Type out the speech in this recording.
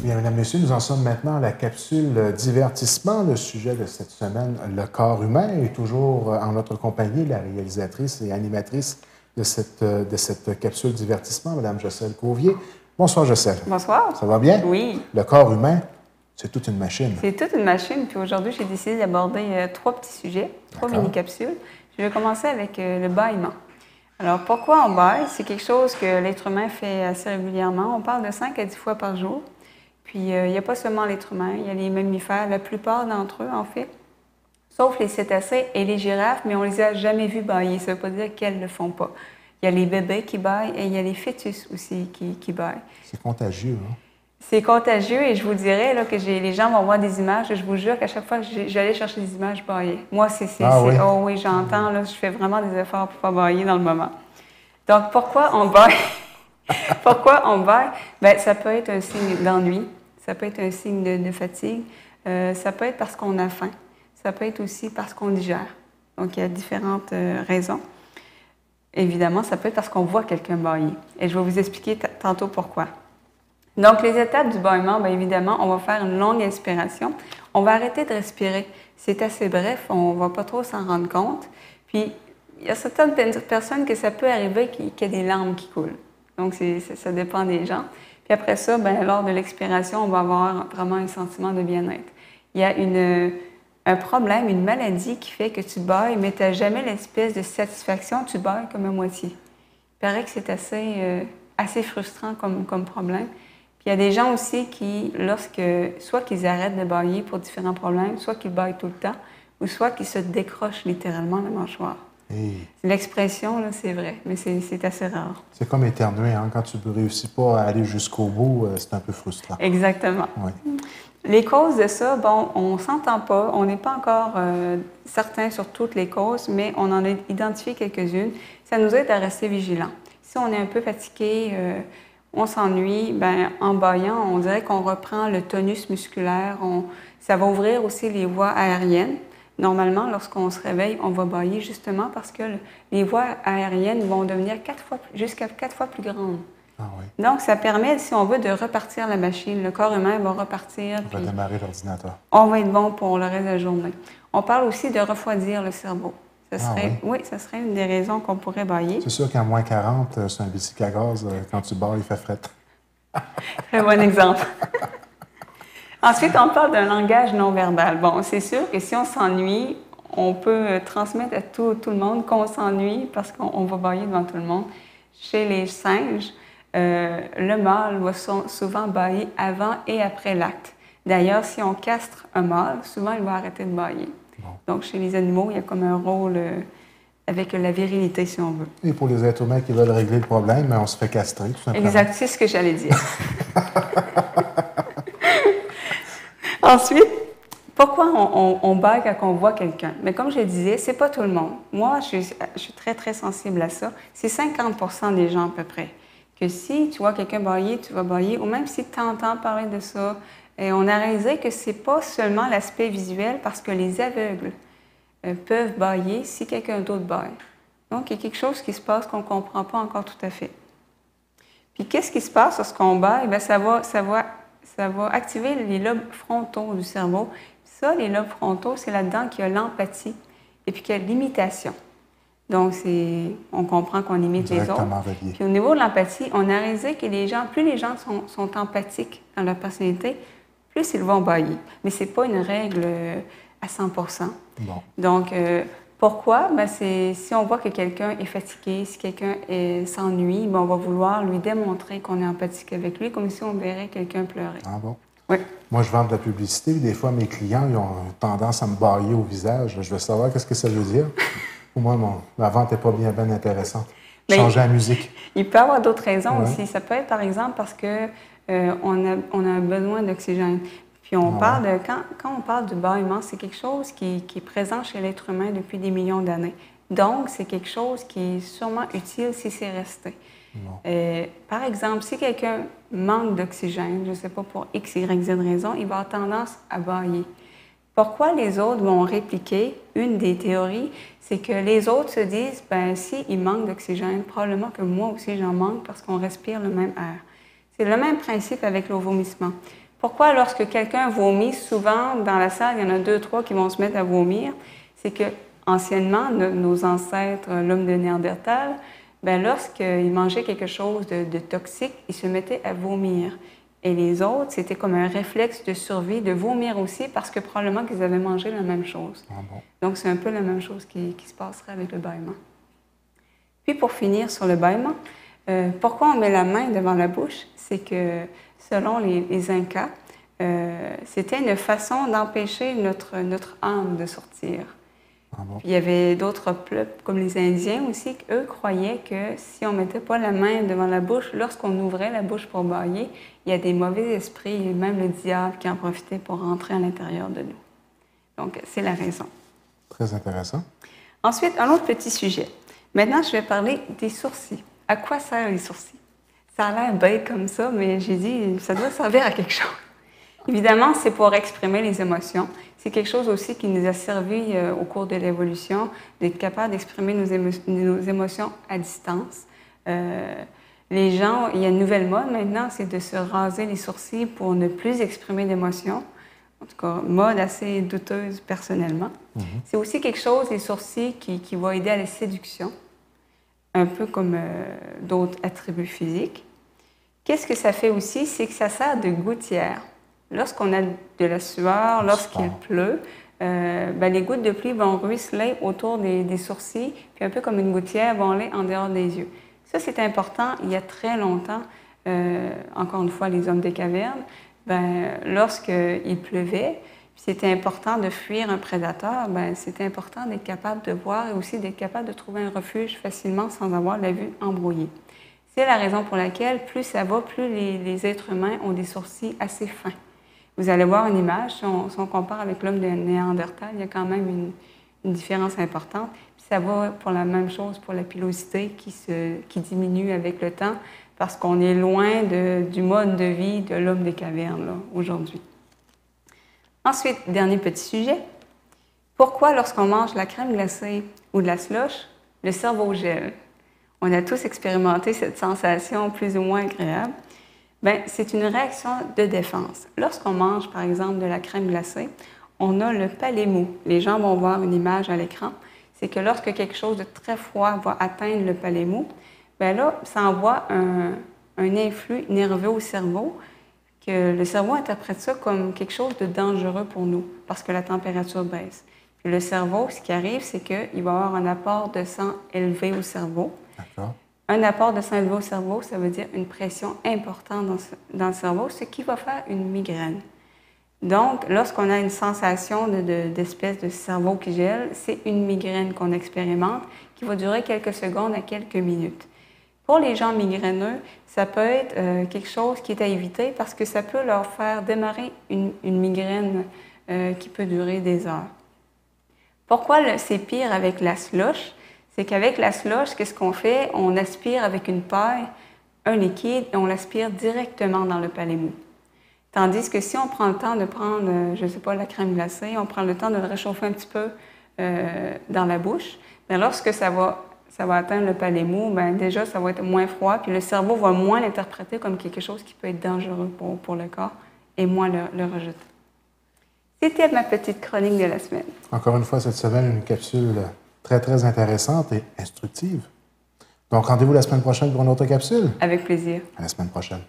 Bien, mesdames, messieurs, nous en sommes maintenant à la capsule divertissement. Le sujet de cette semaine, le corps humain, est toujours en notre compagnie, la réalisatrice et animatrice de cette capsule divertissement, Mme Josselle Covier. Bonsoir, Josselle. Bonsoir. Ça va bien? Oui. Le corps humain, c'est toute une machine. C'est toute une machine. Puis aujourd'hui, j'ai décidé d'aborder trois petits sujets, trois mini-capsules. Je vais commencer avec le bâillement. Alors, pourquoi on bâille? C'est quelque chose que l'être humain fait assez régulièrement. On parle de 5 à 10 fois par jour. Puis, il n'y a pas seulement l'être humain, il y a les mammifères, la plupart d'entre eux, en fait, sauf les cétacés et les girafes, mais on les a jamais vus bâiller. Ça ne veut pas dire qu'elles ne le font pas. Il y a les bébés qui bâillent et il y a les fœtus aussi qui bâillent. C'est contagieux, hein? C'est contagieux et je vous dirais là, que les gens vont voir des images. Je vous jure qu'à chaque fois que j'allais chercher des images, bailler. Moi, oui. Oh oui, j'entends, là, je fais vraiment des efforts pour ne pas bailler dans le moment. Donc, pourquoi on baille? Pourquoi on baille? Bien, ça peut être un signe d'ennui, ça peut être un signe de fatigue, ça peut être parce qu'on a faim, ça peut être aussi parce qu'on digère. Donc, il y a différentes raisons. Évidemment, ça peut être parce qu'on voit quelqu'un bailler. Et je vais vous expliquer tantôt pourquoi. Donc, les étapes du bâillement, bien évidemment, on va faire une longue inspiration. On va arrêter de respirer. C'est assez bref, on ne va pas trop s'en rendre compte. Puis, il y a certaines personnes que ça peut arriver qu'il y ait des larmes qui coulent. Donc, ça dépend des gens. Puis après ça, bien, lors de l'expiration, on va avoir vraiment un sentiment de bien-être. Il y a un problème, une maladie qui fait que tu bailles, mais tu n'as jamais l'espèce de satisfaction, tu bailles comme à moitié. Il paraît que c'est assez frustrant comme problème. Puis il y a des gens aussi qui, soit qu'ils arrêtent de bailler pour différents problèmes, soit qu'ils baillent tout le temps, ou soit qu'ils se décrochent littéralement la mâchoire. Hey. L'expression, là, c'est vrai, mais c'est assez rare. C'est comme éternuer, hein? Quand tu ne réussis pas à aller jusqu'au bout, c'est un peu frustrant. Exactement. Oui. Les causes de ça, bon, on ne s'entend pas, on n'est pas encore certain sur toutes les causes, mais on en a identifié quelques-unes. Ça nous aide à rester vigilants. Si on est un peu fatigué, on s'ennuie, bien, en baillant, on dirait qu'on reprend le tonus musculaire. Ça va ouvrir aussi les voies aériennes. Normalement, lorsqu'on se réveille, on va bailler justement parce que les voies aériennes vont devenir jusqu'à 4 fois plus grandes. Ah oui. Donc, ça permet, si on veut, de repartir la machine. Le corps humain va repartir. On va démarrer l'ordinateur. On va être bon pour le reste de la journée. On parle aussi de refroidir le cerveau. Oui, ça serait une des raisons qu'on pourrait bailler. C'est sûr qu'à moins 40, c'est un bicycle à gaz. Quand tu bailles, il fait fret. Très bon exemple. Ensuite, on parle d'un langage non verbal. Bon, c'est sûr que si on s'ennuie, on peut transmettre à tout le monde qu'on s'ennuie parce qu'on va bailler devant tout le monde. Chez les singes, le mâle va souvent bailler avant et après l'acte. D'ailleurs, si on castre un mâle, souvent il va arrêter de bailler. Bon. Donc, chez les animaux, il y a comme un rôle avec la virilité, si on veut. Et pour les êtres humains qui veulent régler le problème, on se fait castrer, tout simplement. Exact, c'est ce que j'allais dire. Ensuite, pourquoi on baille quand on voit quelqu'un? Mais comme je le disais, c'est pas tout le monde. Moi, je suis très, très sensible à ça. C'est 50% des gens à peu près. Que si tu vois quelqu'un bailler, tu vas bailler. Ou même si tu entends parler de ça. Et on a réalisé que c'est pas seulement l'aspect visuel parce que les aveugles peuvent bailler si quelqu'un d'autre baille. Donc, il y a quelque chose qui se passe qu'on ne comprend pas encore tout à fait. Puis, qu'est-ce qui se passe lorsqu'on baille? Bien, ça va activer les lobes frontaux du cerveau. Ça, les lobes frontaux, c'est là-dedans qu'il y a l'empathie et puis qu'il y a l'imitation. Donc, on comprend qu'on imite les autres. Relié. Puis au niveau de l'empathie, on a réalisé que plus les gens sont empathiques dans leur personnalité, plus ils vont bailler. Mais ce n'est pas une règle à 100%. Bon. Donc, pourquoi? Ben, si on voit que quelqu'un est fatigué, si quelqu'un s'ennuie, ben, on va vouloir lui démontrer qu'on est empathique avec lui, comme si on verrait quelqu'un pleurer. Ah bon? Oui. Moi, je vends de la publicité. Des fois, mes clients ils ont tendance à me bailler au visage. Je veux savoir qu'est-ce que ça veut dire. Pour moi, la vente n'est pas bien intéressante. Changer la musique. Il peut y avoir d'autres raisons aussi. Ça peut être, par exemple, parce que on a besoin d'oxygène. Puis on parle quand on parle du bâillement, c'est quelque chose qui est présent chez l'être humain depuis des millions d'années. Donc, c'est quelque chose qui est sûrement utile si c'est resté. Par exemple, si quelqu'un manque d'oxygène, je ne sais pas, pour X, Y, Z raison, il va avoir tendance à bâiller. Pourquoi les autres vont répliquer? Une des théories, c'est que les autres se disent, bien, s'il manque d'oxygène, probablement que moi aussi j'en manque parce qu'on respire le même air. C'est le même principe avec le vomissement. Pourquoi lorsque quelqu'un vomit, souvent dans la salle, il y en a 2, 3 qui vont se mettre à vomir, c'est que anciennement, nos ancêtres, l'homme de Néandertal, ben, lorsqu'ils mangeaient quelque chose de toxique, ils se mettaient à vomir. Et les autres, c'était comme un réflexe de survie de vomir aussi parce que probablement qu'ils avaient mangé la même chose. Ah bon. Donc, c'est un peu la même chose qui se passerait avec le bâillement. Puis, pour finir sur le bâillement, pourquoi on met la main devant la bouche? C'est que, selon les Incas, c'était une façon d'empêcher notre âme de sortir. Ah bon. Puis il y avait d'autres peuples, comme les Indiens aussi, qu'eux croyaient que si on ne mettait pas la main devant la bouche, lorsqu'on ouvrait la bouche pour bâiller, il y a des mauvais esprits et même le diable qui en profitait pour rentrer à l'intérieur de nous. Donc, c'est la raison. Très intéressant. Ensuite, un autre petit sujet. Maintenant, je vais parler des sourcils. À quoi servent les sourcils? Ça a l'air bête comme ça, mais j'ai dit, ça doit servir à quelque chose. Évidemment, c'est pour exprimer les émotions. C'est quelque chose aussi qui nous a servi au cours de l'évolution, d'être capable d'exprimer nos émotions à distance. Les gens, il y a une nouvelle mode maintenant, c'est de se raser les sourcils pour ne plus exprimer d'émotions. En tout cas, mode assez douteuse personnellement. C'est aussi quelque chose, les sourcils, qui va aider à la séduction, un peu comme d'autres attributs physiques. Qu'est-ce que ça fait aussi? C'est que ça sert de gouttière. Lorsqu'on a de la sueur, lorsqu'il pleut, ben, les gouttes de pluie vont ruisseler autour des sourcils, puis un peu comme une gouttière, vont aller en dehors des yeux. Ça, c'est important. Il y a très longtemps, encore une fois, les hommes des cavernes, ben, lorsqu'il pleuvait, c'était important de fuir un prédateur, ben, c'était important d'être capable de voir et aussi d'être capable de trouver un refuge facilement sans avoir la vue embrouillée. C'est la raison pour laquelle, plus ça va, plus les êtres humains ont des sourcils assez fins. Vous allez voir une image, si on compare avec l'homme de Néandertal, il y a quand même une différence importante. Puis ça va pour la même chose pour la pilosité qui diminue avec le temps parce qu'on est loin du mode de vie de l'homme des cavernes aujourd'hui. Ensuite, dernier petit sujet. Pourquoi lorsqu'on mange de la crème glacée ou de la slush, le cerveau gèle? On a tous expérimenté cette sensation plus ou moins agréable. Bien, c'est une réaction de défense. Lorsqu'on mange, par exemple, de la crème glacée, on a le palais mou. Les gens vont voir une image à l'écran. C'est que lorsque quelque chose de très froid va atteindre le palais mou, bien là, ça envoie un influx nerveux au cerveau, que le cerveau interprète ça comme quelque chose de dangereux pour nous, parce que la température baisse. Puis le cerveau, ce qui arrive, c'est qu'il va y avoir un apport de sang élevé au cerveau. D'accord. Un apport de sang élevé au cerveau, ça veut dire une pression importante dans le cerveau, ce qui va faire une migraine. Donc, lorsqu'on a une sensation d'espèce de cerveau qui gèle, c'est une migraine qu'on expérimente qui va durer quelques secondes à quelques minutes. Pour les gens migraineux, ça peut être quelque chose qui est à éviter parce que ça peut leur faire démarrer une migraine qui peut durer des heures. Pourquoi c'est pire avec la slush? C'est qu'avec la slush, qu'est-ce qu'on fait? On aspire avec une paille un liquide et on l'aspire directement dans le palais mou. Tandis que si on prend le temps de prendre, je ne sais pas, la crème glacée, on prend le temps de le réchauffer un petit peu dans la bouche, bien, lorsque ça va atteindre le palais mou, bien, déjà, ça va être moins froid, puis le cerveau va moins l'interpréter comme quelque chose qui peut être dangereux pour le corps et moins le rejeter. C'était ma petite chronique de la semaine. Encore une fois, cette semaine, une capsule très, très intéressante et instructive. Donc, rendez-vous la semaine prochaine pour une autre capsule. Avec plaisir. À la semaine prochaine.